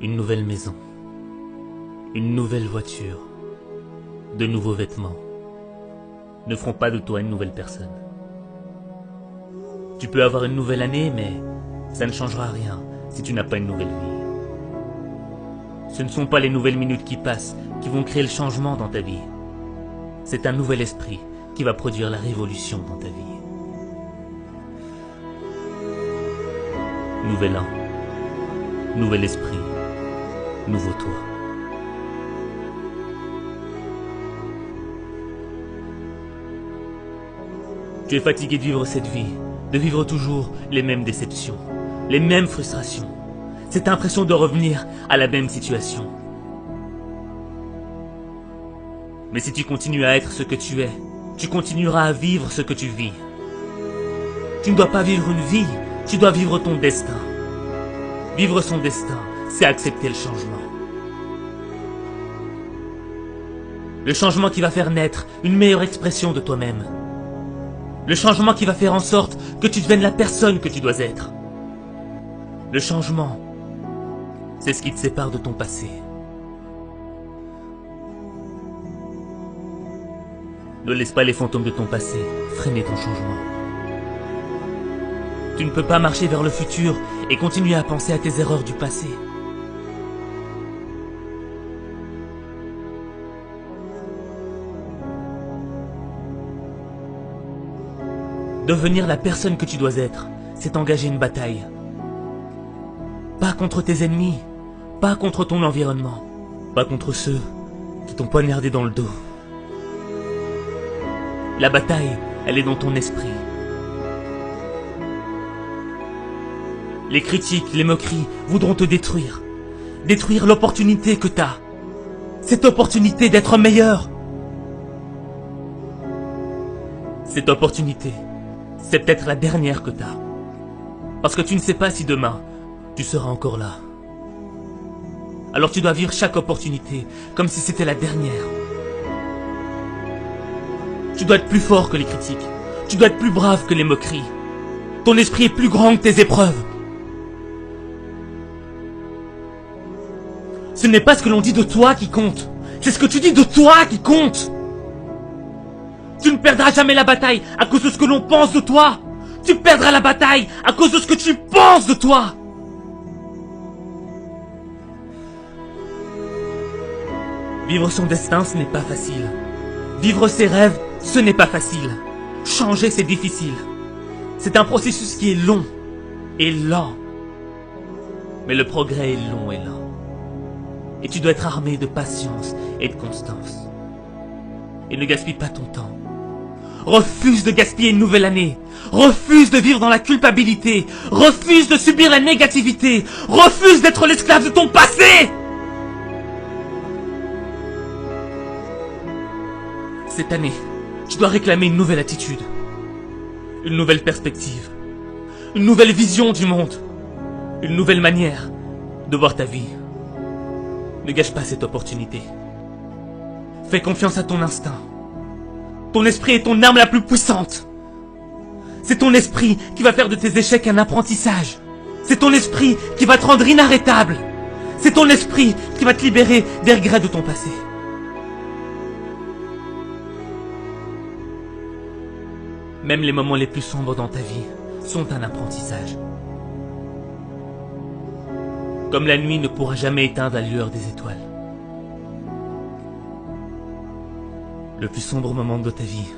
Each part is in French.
Une nouvelle maison, une nouvelle voiture, de nouveaux vêtements ne feront pas de toi une nouvelle personne. Tu peux avoir une nouvelle année, mais ça ne changera rien si tu n'as pas une nouvelle vie. Ce ne sont pas les nouvelles minutes qui passent qui vont créer le changement dans ta vie. C'est un nouvel esprit qui va produire la révolution dans ta vie. Nouvel an, nouvel esprit, nouveau toi. Tu es fatigué de vivre cette vie, de vivre toujours les mêmes déceptions, les mêmes frustrations, cette impression de revenir à la même situation. Mais si tu continues à être ce que tu es, tu continueras à vivre ce que tu vis. Tu ne dois pas vivre une vie, tu dois vivre ton destin. Vivre son destin, c'est accepter le changement. Le changement qui va faire naître une meilleure expression de toi-même. Le changement qui va faire en sorte que tu deviennes la personne que tu dois être. Le changement, c'est ce qui te sépare de ton passé. Ne laisse pas les fantômes de ton passé freiner ton changement. Tu ne peux pas marcher vers le futur et continuer à penser à tes erreurs du passé. Devenir la personne que tu dois être, c'est engager une bataille. Pas contre tes ennemis, pas contre ton environnement, pas contre ceux qui t'ont poignardé dans le dos. La bataille, elle est dans ton esprit. Les critiques, les moqueries voudront te détruire. Détruire l'opportunité que t'as. Cette opportunité d'être meilleur. Cette opportunité, c'est peut-être la dernière que t'as. Parce que tu ne sais pas si demain, tu seras encore là. Alors tu dois vivre chaque opportunité comme si c'était la dernière. Tu dois être plus fort que les critiques. Tu dois être plus brave que les moqueries. Ton esprit est plus grand que tes épreuves. Ce n'est pas ce que l'on dit de toi qui compte. C'est ce que tu dis de toi qui compte. Tu ne perdras jamais la bataille à cause de ce que l'on pense de toi. Tu perdras la bataille à cause de ce que tu penses de toi. Vivre son destin, ce n'est pas facile. Vivre ses rêves, ce n'est pas facile. Changer, c'est difficile. C'est un processus qui est long et lent. Mais le progrès est long et lent. Et tu dois être armé de patience et de constance. Et ne gaspille pas ton temps. Refuse de gaspiller une nouvelle année. Refuse de vivre dans la culpabilité. Refuse de subir la négativité. Refuse d'être l'esclave de ton passé. Cette année, tu dois réclamer une nouvelle attitude. Une nouvelle perspective. Une nouvelle vision du monde. Une nouvelle manière de voir ta vie. Ne gâche pas cette opportunité. Fais confiance à ton instinct. Ton esprit est ton arme la plus puissante. C'est ton esprit qui va faire de tes échecs un apprentissage. C'est ton esprit qui va te rendre inarrêtable. C'est ton esprit qui va te libérer des regrets de ton passé. Même les moments les plus sombres dans ta vie sont un apprentissage. Comme la nuit ne pourra jamais éteindre la lueur des étoiles. Le plus sombre moment de ta vie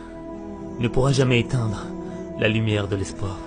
ne pourra jamais éteindre la lumière de l'espoir.